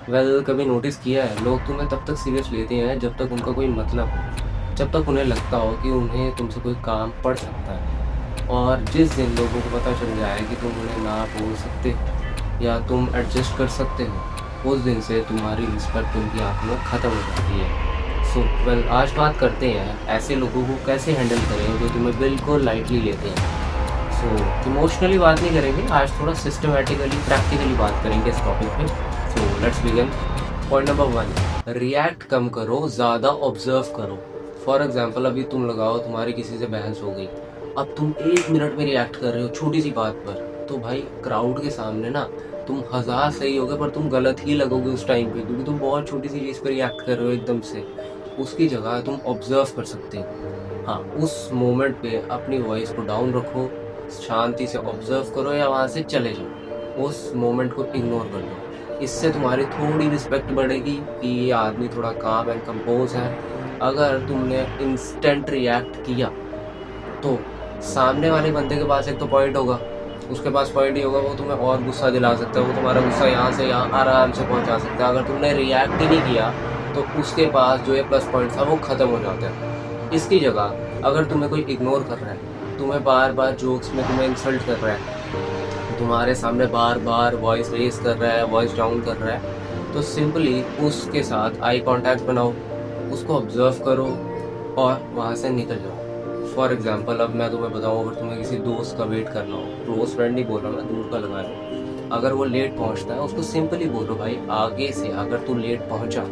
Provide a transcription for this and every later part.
कभी नोटिस किया है, लोग तुम्हें तब तक सीरियस लेते हैं जब तक उनका कोई मतलब हो, जब तक उन्हें लगता हो कि उन्हें तुमसे कोई काम पड़ सकता है। और जिस दिन लोगों को पता चल जाए कि तुम उन्हें ना बोल सकते हो या तुम एडजस्ट कर सकते हो, उस दिन से तुम्हारी रिस्पेक्ट उनकी आँखों में ख़त्म हो जाती है। आज बात करते हैं ऐसे लोगों को कैसे हैंडल करें जो तुम्हें बिल्कुल लाइटली लेते हैं। इमोशनली बात नहीं करेंगे आज, थोड़ा सिस्टमेटिकली प्रैक्टिकली बात करेंगे इस टॉपिक पे। Let's begin. Point number 1, react कम करो, ज़्यादा ऑब्जर्व करो। फॉर एग्जाम्पल, अभी तुम लगाओ तुम्हारी किसी से बहस हो गई, अब तुम 1 मिनट में रिएक्ट कर रहे हो छोटी सी बात पर, तो भाई क्राउड के सामने ना तुम 1000 सही होगे पर तुम गलत ही लगोगे उस टाइम पे, क्योंकि तुम बहुत छोटी सी चीज़ पर रिएक्ट कर रहे हो एकदम से। उसकी जगह तुम ऑब्जर्व कर सकते हो। हाँ, उस मोमेंट पे अपनी वॉइस को डाउन रखो, शांति से ऑब्जर्व करो या वहाँ से चले जाओ, उस मोमेंट को इग्नोर कर दो। इससे तुम्हारी थोड़ी रिस्पेक्ट बढ़ेगी कि ये आदमी थोड़ा काम एंड कंपोज है। अगर तुमने इंस्टेंट रिएक्ट किया तो सामने वाले बंदे के पास एक तो पॉइंट होगा, उसके पास पॉइंट ही होगा, वो तुम्हें और गुस्सा दिला सकता है, वो तुम्हारा गुस्सा यहाँ से यहाँ आराम से पहुँचा सकता है। अगर तुमने रिएक्ट ही नहीं किया तो उसके पास जो ये प्लस पॉइंट था वो ख़त्म हो जाता है। इसकी जगह अगर तुम्हें कोई इग्नोर कर रहा है, तुम्हें बार बार जोक्स में तुम्हें इंसल्ट कर रहा है, तुम्हारे सामने बार बार वॉइस रेस कर रहा है, वॉइस डाउन कर रहा है, तो सिंपली उसके साथ आई कांटेक्ट बनाओ, उसको ऑब्जर्व करो और वहाँ से निकल जाओ। फॉर एग्जांपल, अब मैं तुम्हें बताऊँ, अगर तुम्हें किसी दोस्त का वेट करना हो, क्लोज फ्रेंड नहीं बोल रहा मैं, दूर का लगा रहा हूँ, अगर वो लेट पहुँचता है उसको सिंपली बोलो, भाई आगे से अगर तू लेट पहुँचा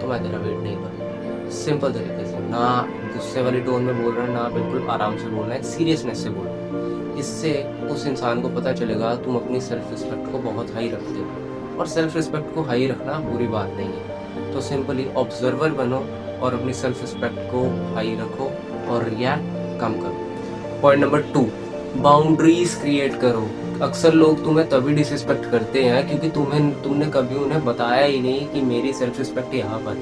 तो मैं तेरा वेट नहीं करूँगा। सिंपल तरीके से, ना गुस्से वाली टोन में बोल रहा है, ना बिल्कुल आराम से बोलना है, सीरियसनेस से बोलना। इससे उस इंसान को पता चलेगा तुम अपनी सेल्फ रिस्पेक्ट को बहुत हाई रखते हो, और सेल्फ रिस्पेक्ट को हाई रखना बुरी बात नहीं है। तो सिंपली ऑब्जर्वर बनो और अपनी सेल्फ रिस्पेक्ट को हाई रखो और रिएक्ट कम करो। पॉइंट नंबर 2, बाउंड्रीज क्रिएट करो। अक्सर लोग तुम्हें तभी डिसरिस्पेक्ट करते हैं क्योंकि तुमने कभी उन्हें बताया ही नहीं कि मेरी सेल्फ रिस्पेक्ट यहाँ पर।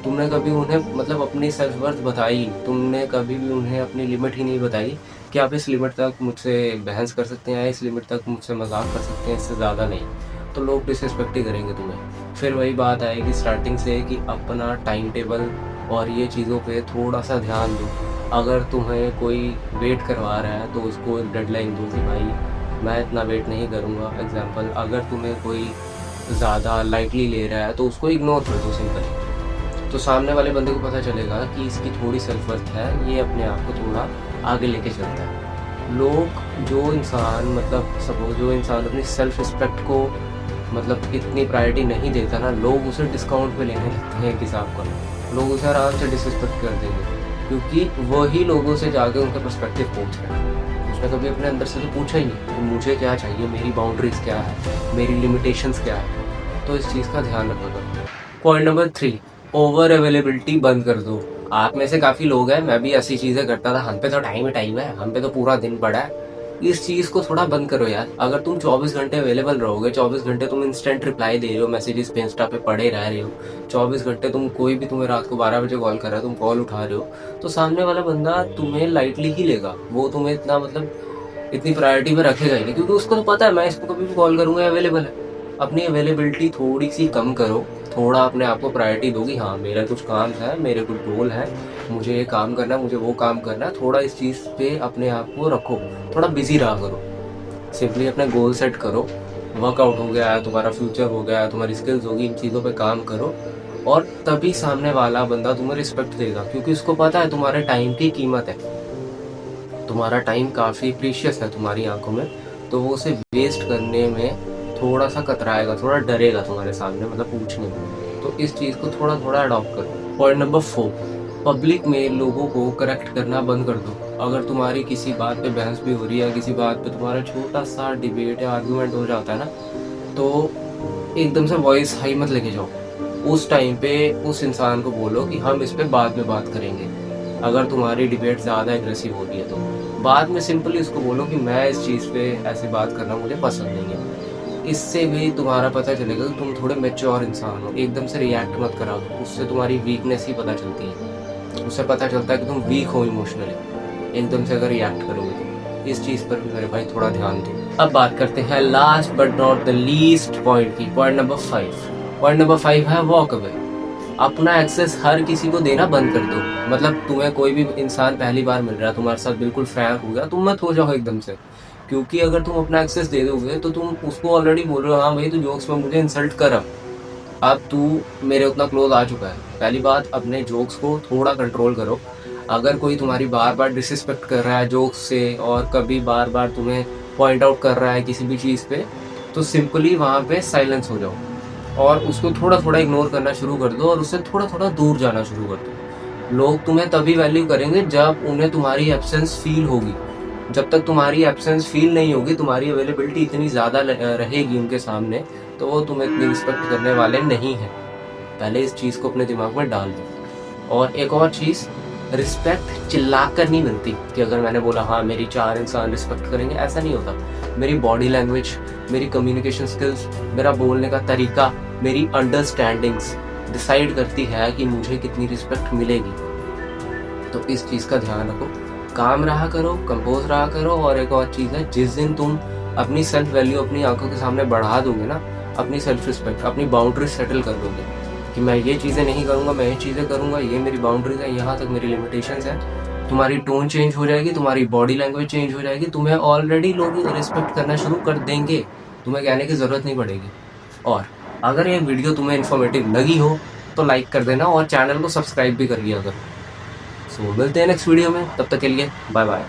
तुमने कभी उन्हें मतलब अपनी सेल्फ वर्थ बताई ही नहीं, तुमने कभी भी उन्हें अपनी लिमिट ही नहीं बताई कि आप इस लिमिट तक मुझसे बहस कर सकते हैं, इस लिमिट तक मुझसे मजाक कर सकते हैं, इससे ज़्यादा नहीं। तो लोग डिसरिस्पेक्ट ही करेंगे तुम्हें। फिर वही बात आएगी स्टार्टिंग से कि अपना टाइम टेबल और ये चीज़ों पे थोड़ा सा ध्यान दो। अगर तुम्हें कोई वेट करवा रहा है तो उसको एक डेडलाइन दो कि भाई मैं इतना वेट नहीं करूँगा। एग्जाम्पल, अगर तुम्हें कोई ज़्यादा लाइटली ले रहा है तो उसको इग्नोर कर दो सिंपल। तो सामने वाले बंदे को पता चलेगा कि इसकी थोड़ी सेल्फ वर्थ है, ये अपने आप को थोड़ा आगे लेके चलता है। लोग जो इंसान अपनी सेल्फ रिस्पेक्ट को मतलब इतनी प्रायोरिटी नहीं देता ना, लोग उसे डिस्काउंट पे लेने लगते हैं एक हिसाब का। लोग उसे आराम से डिसरिस्पेक्ट कर देंगे क्योंकि वही लोगों से जाके उनका पर्सपेक्टिव पूछ रहे हैं। उसने कभी अपने अंदर से तो पूछा ही नहीं कि मुझे क्या चाहिए, मेरी बाउंड्रीज क्या है, मेरी लिमिटेशंस क्या है। तो इस चीज़ का ध्यान रखो। पॉइंट नंबर 3, ओवर अवेलेबिलिटी बंद कर दो। आप में से काफ़ी लोग हैं, मैं भी ऐसी चीज़ें करता था, हम पे तो टाइम है, हम पे तो पूरा दिन पड़ा है। इस चीज़ को थोड़ा बंद करो यार। अगर तुम 24 घंटे अवेलेबल रहोगे, 24 घंटे तुम इंस्टेंट रिप्लाई दे रहे हो, मैसेजेस पे इंस्टा पे पड़े रह रहे हो, 24 घंटे कोई भी तुम्हें रात को 12 बजे कॉल कर रहा है, तुम कॉल उठा रहे हो, तो सामने वाला बंदा तुम्हें लाइटली ही लेगा। वो तुम्हें इतना इतनी प्रायोरिटी में रखेगा ही नहीं, क्योंकि उसको तो पता है मैं इसको कभी भी कॉल करूँगा, अवेलेबल है। अपनी अवेलेबिलिटी थोड़ी सी कम करो, थोड़ा अपने आप को प्रायोरिटी दो कि हाँ मेरा कुछ काम है, मेरे कुछ गोल है, मुझे ये काम करना है, मुझे वो काम करना है। थोड़ा इस चीज़ पे अपने आप को रखो, थोड़ा बिजी रहा करो। सिंपली अपने गोल सेट करो, वर्कआउट हो गया है, तुम्हारा फ्यूचर हो गया है, तुम्हारी स्किल्स होगी, इन चीज़ों पे काम करो और तभी सामने वाला बंदा तुम्हें रिस्पेक्ट देगा, क्योंकि उसको पता है तुम्हारे टाइम की कीमत है। तुम्हारा टाइम काफ़ी प्रीशियस है तुम्हारी आंखों में, तो वो उसे वेस्ट करने में थोड़ा सा कतराएगा, थोड़ा डरेगा तुम्हारे सामने पूछने में। तो इस चीज़ को थोड़ा थोड़ा अडॉप्ट करो। पॉइंट नंबर 4, पब्लिक में लोगों को करेक्ट करना बंद कर दो। अगर तुम्हारी किसी बात पे बहस भी हो रही है, किसी बात पे तुम्हारा छोटा सा डिबेट या आर्गूमेंट हो जाता है ना, तो एकदम से वॉइस हाई मत लेके जाओ। उस टाइम पे उस इंसान को बोलो कि हम इस पे बाद में बात करेंगे। अगर तुम्हारी डिबेट ज़्यादा एग्रेसिव हो रही है तो बाद में सिंपली उसको बोलो कि मैं इस चीज़ पे ऐसी बात करना मुझे पसंद नहीं है। इससे भी तुम्हारा पता चलेगा कि तुम थोड़े मैच्योर इंसान हो। एकदम से रिएक्ट मत करा, उससे तुम्हारी वीकनेस ही पता चलती है। उससे पता चलता है कि तुम वीक हो इमोशनली, एकदम से अगर रिएक्ट करोगे तो। इस चीज़ पर भी मेरे भाई थोड़ा ध्यान दो। अब बात करते हैं last but not the least point की। पॉइंट नंबर 5, पॉइंट नंबर 5 है वॉक अवे। अपना एक्सेस हर किसी को देना बंद कर दो। मतलब तुम्हें कोई भी इंसान पहली बार मिल रहा है, तुम्हारे साथ बिल्कुल फ्रैंक हो गया, तुम मत हो जाओ एकदम से। क्योंकि अगर तुम अपना एक्सेस दे दोगे तो तुम उसको ऑलरेडी बोल रहे हो, हाँ भाई तू जोक्स में मुझे इंसल्ट कर। अब तू मेरे उतना क्लोज आ चुका है। पहली बात, अपने जोक्स को थोड़ा कंट्रोल करो। अगर कोई तुम्हारी बार बार डिसरिस्पेक्ट कर रहा है जोक्स से, और कभी बार बार तुम्हें पॉइंट आउट कर रहा है किसी भी चीज़ पे, तो सिंपली वहाँ पे साइलेंस हो जाओ और उसको थोड़ा थोड़ा इग्नोर करना शुरू कर दो और उससे थोड़ा थोड़ा दूर जाना शुरू कर दो। लोग तुम्हें तभी वैल्यू करेंगे जब उन्हें तुम्हारी एब्सेंस फील होगी। जब तक तुम्हारी एब्सेंस फील नहीं होगी, तुम्हारी अवेलेबिलिटी इतनी ज़्यादा रहेगी उनके सामने, तो वो तुम्हें इतनी रिस्पेक्ट करने वाले नहीं हैं। पहले इस चीज़ को अपने दिमाग में डाल दो। और एक और चीज़, रिस्पेक्ट चिल्लाकर नहीं मिलती कि अगर मैंने बोला हाँ मेरी 4 इंसान रिस्पेक्ट करेंगे, ऐसा नहीं होता। मेरी बॉडी लैंग्वेज, मेरी कम्युनिकेशन स्किल्स, मेरा बोलने का तरीका, मेरी अंडरस्टैंडिंग्स डिसाइड करती है कि मुझे कितनी रिस्पेक्ट मिलेगी। तो इस चीज़ का ध्यान रखो, काम रहा करो, कंपोज रहा करो। और एक और चीज़ है, जिस दिन तुम अपनी सेल्फ वैल्यू अपनी आंखों के सामने बढ़ा दोगे ना, अपनी सेल्फ रिस्पेक्ट, अपनी बाउंड्रीज सेटल कर दोगे कि मैं ये चीज़ें नहीं करूँगा, मैं ये चीज़ें करूँगा, ये मेरी बाउंड्रीज है, यहाँ तक मेरी लिमिटेशंस हैं। तुम्हारी टोन चेंज हो जाएगी, तुम्हारी बॉडी लैंग्वेज चेंज हो जाएगी, तुम्हें ऑलरेडी लोग रिस्पेक्ट करना शुरू कर देंगे, तुम्हें कहने की ज़रूरत नहीं पड़ेगी। और अगर ये वीडियो तुम्हें इन्फॉर्मेटिव लगी हो तो लाइक कर देना और चैनल को सब्सक्राइब भी कर लिया करो। सो मिलते हैं नेक्स्ट वीडियो में, तब तक के लिए बाय बाय।